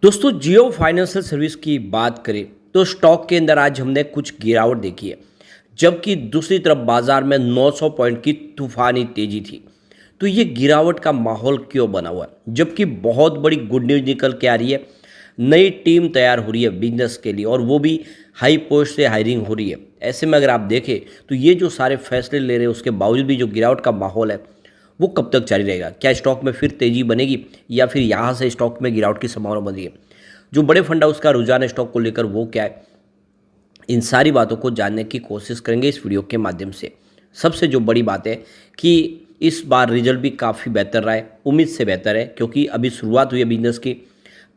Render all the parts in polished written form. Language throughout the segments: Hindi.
दोस्तों जियो फाइनेंशियल सर्विस की बात करें तो स्टॉक के अंदर आज हमने कुछ गिरावट देखी है। जबकि दूसरी तरफ बाजार में 900 पॉइंट की तूफानी तेजी थी। तो ये गिरावट का माहौल क्यों बना हुआ है, जबकि बहुत बड़ी गुड न्यूज़ निकल के आ रही है। नई टीम तैयार हो रही है बिजनेस के लिए और वो भी हाई पोस्ट से हायरिंग हो रही है। ऐसे में अगर आप देखें तो ये जो सारे फैसले ले रहे हैं उसके बावजूद भी जो गिरावट का माहौल है वो कब तक जारी रहेगा। क्या स्टॉक में फिर तेजी बनेगी या फिर यहाँ से स्टॉक में गिरावट की संभावना बन रही है। जो बड़े फंड हाउस का रुझान है स्टॉक को लेकर वो क्या है, इन सारी बातों को जानने की कोशिश करेंगे इस वीडियो के माध्यम से। सबसे जो बड़ी बात है कि इस बार रिजल्ट भी काफ़ी बेहतर रहा है, उम्मीद से बेहतर है, क्योंकि अभी शुरुआत हुई है बिजनेस की।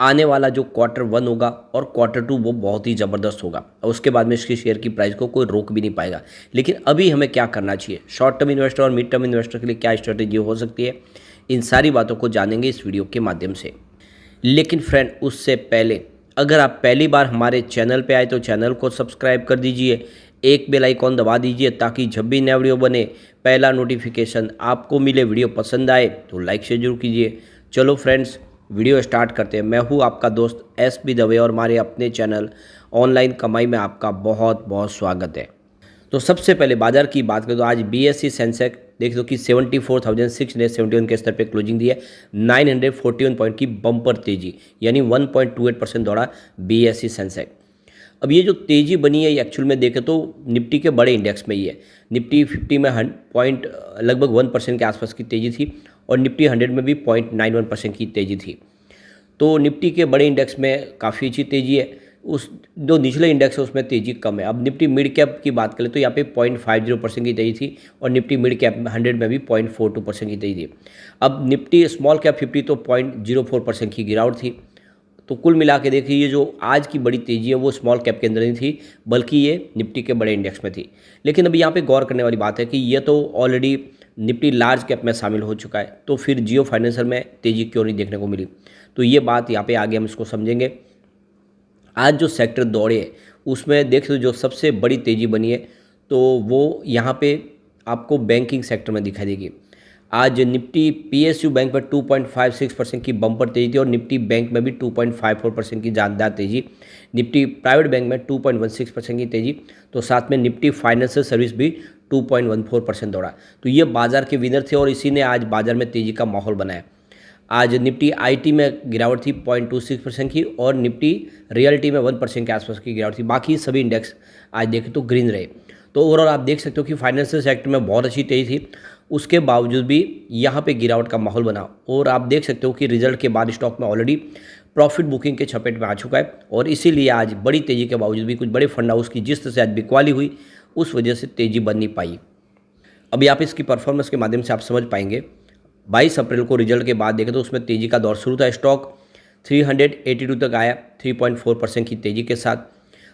आने वाला जो Q1 होगा और Q2 वो बहुत ही ज़बरदस्त होगा और उसके बाद में इसकी शेयर की प्राइस को कोई रोक भी नहीं पाएगा। लेकिन अभी हमें क्या करना चाहिए, शॉर्ट टर्म इन्वेस्टर और मिड टर्म इन्वेस्टर के लिए क्या स्ट्रेटेजी हो सकती है, इन सारी बातों को जानेंगे इस वीडियो के माध्यम से। लेकिन फ्रेंड उससे पहले अगर आप पहली बार हमारे चैनल पे आए तो चैनल को सब्सक्राइब कर दीजिए, एक बेल आइकॉन दबा दीजिए ताकि जब भी नया वीडियो बने पहला नोटिफिकेशन आपको मिले। वीडियो पसंद आए तो लाइक शेयर जरूर कीजिए। चलो फ्रेंड्स वीडियो स्टार्ट करते हैं। मैं हूँ आपका दोस्त SP दवे और हमारे अपने चैनल ऑनलाइन कमाई में आपका बहुत बहुत स्वागत है। तो सबसे पहले बाजार की बात करें तो आज BSE सेंसेक्स देख दो कि 74,671 के स्तर पे क्लोजिंग दी है। 941 पॉइंट की बम्पर तेजी यानी 1.28% दौड़ा BSE सेंसेक्स। अब ये जो तेजी बनी है ये एक्चुअल में देखें तो निफ्टी के बड़े इंडेक्स में ही है। निफ्टी 50 में पॉइंट लगभग 1% के आसपास की तेजी थी और निफ्टी 100 में भी 0.91% की तेजी थी। तो निफ्टी के बड़े इंडेक्स में काफ़ी अच्छी तेजी है, उस जो निचले इंडेक्स है उसमें तेजी कम है। अब निफ्टी मिड कैप की बात करें तो यहाँ पे 0.50% की तेजी थी और निफ्टी मिड कैप 100 में भी 0.42% की तेजी थी। अब निफ्टी स्मॉल कैप 50 तो 0.04% की गिरावट थी। तो कुल मिला के देखिए ये जो आज की बड़ी तेजी है वो स्मॉल कैप के अंदर नहीं थी बल्कि ये निफ्टी के बड़े इंडेक्स में थी। लेकिन अभी यहाँ पे गौर करने वाली बात है कि ये तो ऑलरेडी निफ्टी लार्ज कैप में शामिल हो चुका है, तो फिर जियो फाइनेंशियल में तेजी क्यों नहीं देखने को मिली। तो ये बात यहाँ पे आगे हम इसको समझेंगे। आज जो सेक्टर दौड़े हैं उसमें देख लो जो सबसे बड़ी तेज़ी बनी है तो वो यहाँ पे आपको बैंकिंग सेक्टर में दिखाई देगी। आज निफ्टी PSU बैंक पर 2.56% की बम्पर तेजी थी और निफ्टी बैंक में भी 2.54% की जानदार तेजी। निफ्टी प्राइवेट बैंक में 2.16% की तेजी, तो साथ में निफ्टी फाइनेंशियल सर्विस भी 2.14% दौड़ा। तो ये बाजार के विनर थे और इसी ने आज बाजार में तेजी का माहौल बनाया। आज निफ्टी IT में गिरावट थी 0.26% की और निफ्टी रियल्टी में 1% के आसपास की गिरावट थी। बाकी सभी इंडेक्स आज देखें तो ग्रीन रहे। तो ओवरऑल आप देख सकते हो कि फाइनेंशियल सेक्टर में बहुत अच्छी तेजी थी, उसके बावजूद भी यहाँ पे गिरावट का माहौल बना। और आप देख सकते हो कि रिजल्ट के बाद स्टॉक में ऑलरेडी प्रॉफिट बुकिंग के चपेट में आ चुका है और इसीलिए आज बड़ी तेज़ी के बावजूद भी कुछ बड़े फंड हाउस की जिस तरह से आज बिकवाली हुई उस वजह से तेज़ी बन नहीं पाई। अभी आप इसकी परफॉर्मेंस के माध्यम से आप समझ पाएंगे। 22 अप्रैल को रिजल्ट के बाद देखें तो उसमें तेज़ी का दौर शुरू था। स्टॉक 382 तक आया 3.4% की तेज़ी के साथ।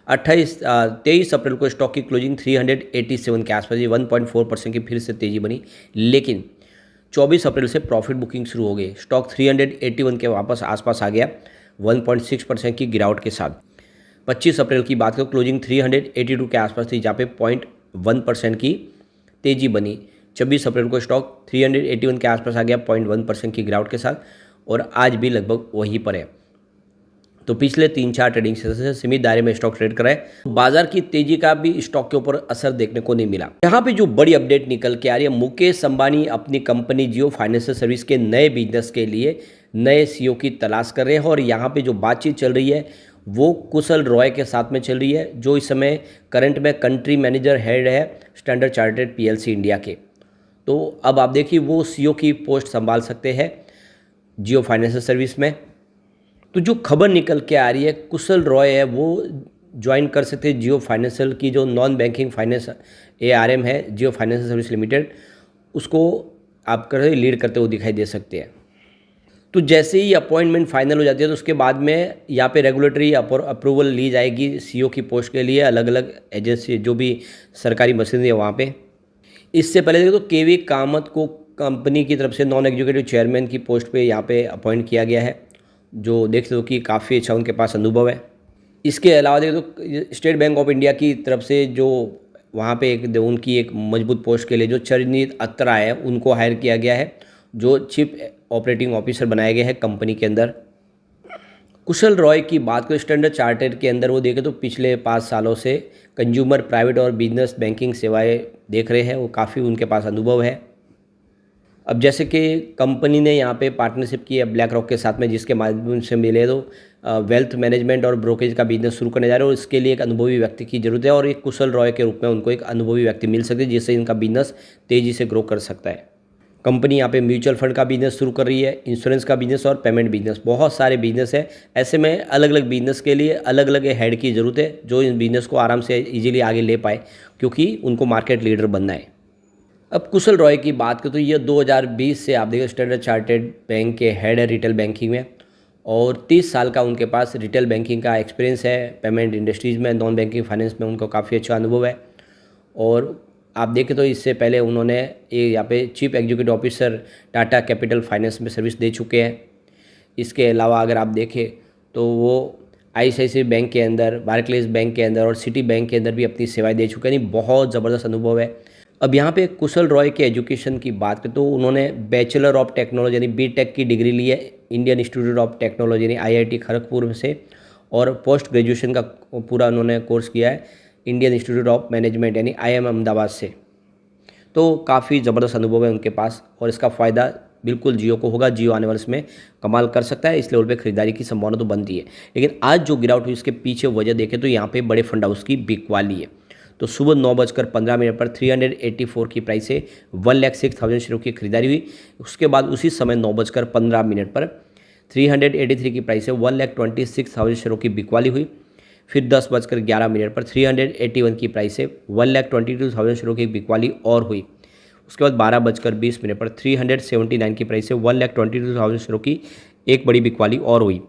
23 अप्रैल को स्टॉक की क्लोजिंग 387 के आसपास, 1.4% की फिर से तेज़ी बनी। लेकिन 24 अप्रैल से प्रॉफिट बुकिंग शुरू हो गई। स्टॉक 381 के वापस आसपास आ गया 1.6% की गिरावट के साथ। 25 अप्रैल की बात करें क्लोजिंग 382 के आसपास थी जहाँ पे 0.1% की तेज़ी बनी। 26 अप्रैल को स्टॉक 381 के आसपास आ गया 0.1% की गिरावट के साथ और आज भी लगभग वहीं पर है। तो पिछले 3-4 ट्रेडिंग सेशन से सीमित दायरे में स्टॉक ट्रेड कराए। बाजार की तेजी का भी स्टॉक के ऊपर असर देखने को नहीं मिला। यहाँ पे जो बड़ी अपडेट निकल के आ रही है, मुकेश अंबानी अपनी कंपनी जियो फाइनेंशियल सर्विस के नए बिजनेस के लिए नए CEO की तलाश कर रहे हैं और यहाँ पे जो बातचीत चल रही है वो कुशल रॉय के साथ में चल रही है, जो इस समय करंट में कंट्री मैनेजर हेड है स्टैंडर्ड चार्टर्ड PLC इंडिया के। तो अब आप देखिए वो CEO की पोस्ट संभाल सकते हैं जियो फाइनेंशियल सर्विस में। तो जो खबर निकल के आ रही है कुशल रॉय है वो ज्वाइन कर सकते हैं जियो फाइनेंशियल की जो नॉन बैंकिंग फाइनेंस ARM है जियो फाइनेंशियल सर्विस लिमिटेड, उसको आप कर लीड करते हुए दिखाई दे सकते हैं। तो जैसे ही अपॉइंटमेंट फाइनल हो जाती है तो उसके बाद में यहाँ पे रेगुलेटरी अप्रूवल ली जाएगी CEO की पोस्ट के लिए। अलग अलग एजेंसी जो भी सरकारी मशीनरी है वहाँ पे। इससे पहले देखो तो KV कामत को कंपनी की तरफ से नॉन एग्जीक्यूटिव चेयरमैन की पोस्ट पे यहाँ पे अपॉइंट किया गया है, जो देख सकते हो कि काफ़ी अच्छा उनके पास अनुभव है। इसके अलावा देखो तो स्टेट बैंक ऑफ इंडिया की तरफ से जो वहाँ पे उनकी एक मजबूत पोस्ट के लिए जो चरणजीत अत्रा है उनको हायर किया गया है, जो चीफ ऑपरेटिंग ऑफिसर बनाए गए हैं कंपनी के अंदर। कुशल रॉय की बात करें स्टैंडर्ड चार्टर्ड के अंदर वो देखें तो पिछले 5 सालों से कंज्यूमर प्राइवेट और बिजनेस बैंकिंग सेवाएं देख रहे हैं, वो काफ़ी उनके पास अनुभव है। अब जैसे कि कंपनी ने यहाँ पे पार्टनरशिप की है ब्लैक रॉक के साथ में, जिसके माध्यम से मिले तो वेल्थ मैनेजमेंट और ब्रोकरेज का बिजनेस शुरू करने जा रहे हैं और इसके लिए एक अनुभवी व्यक्ति की ज़रूरत है और एक कुशल रॉय के रूप में उनको एक अनुभवी व्यक्ति मिल सकते हैं जिससे इनका बिजनेस तेज़ी से ग्रो कर सकता है। कंपनी यहाँ पे म्यूचुअल फंड का बिजनेस शुरू कर रही है, इंश्योरेंस का बिजनेस और पेमेंट बिजनेस, बहुत सारे बिजनेस है। ऐसे में अलग अलग बिजनेस के लिए अलग अलग हेड की ज़रूरत है जो इन बिजनेस को आराम से इजीली आगे ले पाए, क्योंकि उनको मार्केट लीडर बनना है। अब कुशल रॉय की बात करें तो ये 2020 से आप देखिए स्टैंडर्ड चार्टर्ड बैंक के हेड है रिटेल बैंकिंग में और 30 साल का उनके पास रिटेल बैंकिंग का एक्सपीरियंस है। पेमेंट इंडस्ट्रीज़ में, नॉन बैंकिंग फाइनेंस में उनको काफ़ी अच्छा अनुभव है। और आप देखें तो इससे पहले उन्होंने ये यहाँ पे chief executive officer Tata capital finance में सर्विस दे चुके हैं। इसके अलावा अगर आप देखें तो वो ICICI बैंक के अंदर, बार्कलेज बैंक के अंदर और सिटी बैंक के अंदर भी अपनी सेवाएं दे चुके हैं। यानी बहुत ज़बरदस्त अनुभव है। अब यहाँ पे कुशल रॉय के एजुकेशन की बात करें तो उन्होंने बैचलर ऑफ टेक्नोलॉजी यानी BTech की डिग्री ली है इंडियन इंस्टीट्यूट ऑफ टेक्नोलॉजी यानी IIT खड़गपुर से और पोस्ट ग्रेजुएशन का पूरा उन्होंने कोर्स किया है इंडियन इंस्टीट्यूट ऑफ मैनेजमेंट यानी IIM अहमदाबाद से। तो काफ़ी ज़बरदस्त अनुभव है उनके पास और इसका फ़ायदा बिल्कुल जियो को होगा। जियो आने वाले समय कमाल कर सकता है, इस लेवल पे खरीदारी की संभावना तो बनती है। लेकिन आज जो गिरावट हुई इसके पीछे वजह देखें तो यहाँ पे बड़े फंड हाउस की बिकवाली है। तो सुबह 9:15 पर 384 की प्राइस से 1,06,000 शेयरों की खरीदारी हुई। उसके बाद उसी समय 9:15 पर 383 की प्राइस से 1,26,000 शेयरों की बिकवाली हुई। फिर 10:11 पर 381 की प्राइस से 1,22,000 शेयरों की बिकवाली और हुई। उसके बाद 12:20 पर 379 की प्राइस से 1,22,000 शेयरों की एक बड़ी बिकवाली और हुई।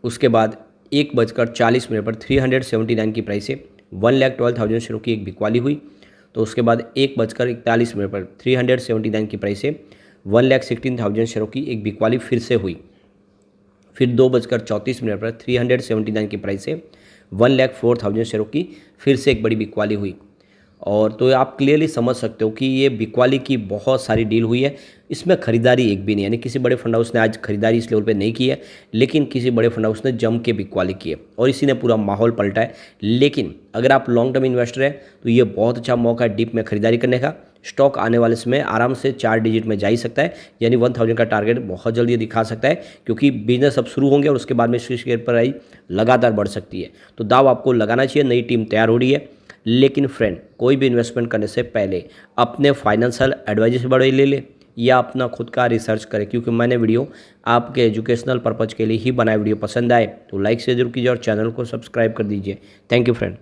उसके बाद 1:40 पर 379 की प्राइस से 1,12,000 शेयरों की एक बिकवाली हुई। तो उसके बाद 1:41 पर 379 की प्राइस से 1,16,000 शेयरों की एक बिकवाली फिर से हुई। फिर 2:34 पर 379 की प्राइस से 1,04,000 शेयरों की फिर से एक बड़ी बिकवाली हुई। और तो आप क्लियरली समझ सकते हो कि ये बिकवाली की बहुत सारी डील हुई है, इसमें खरीदारी एक भी नहीं, यानी किसी बड़े फंड हाउस ने आज खरीदारी इस लेवल पे नहीं की है, लेकिन किसी बड़े फंड हाउस ने जम के बिकवाली की है और इसी ने पूरा माहौल पलटा है। लेकिन अगर आप लॉन्ग टर्म इन्वेस्टर हैं तो ये बहुत अच्छा मौका है डीप में खरीदारी करने का। स्टॉक आने वाले समय आराम से 4 डिजिट में जा ही सकता है, यानी 1000 का टारगेट बहुत जल्दी दिखा सकता है, क्योंकि बिजनेस अब शुरू होंगे और उसके बाद में शेयर प्राइस लगातार बढ़ सकती है। तो दाव आपको लगाना चाहिए, नई टीम तैयार हो रही है। लेकिन फ्रेंड, कोई भी इन्वेस्टमेंट करने से पहले अपने फाइनेंशियल एडवाइजर से बड़े ले या अपना खुद का रिसर्च करें, क्योंकि मैंने वीडियो आपके एजुकेशनल पर्पज़ के लिए ही बनाया। वीडियो पसंद आए तो लाइक से जरूर कीजिए और चैनल को सब्सक्राइब कर दीजिए। Thank you friend.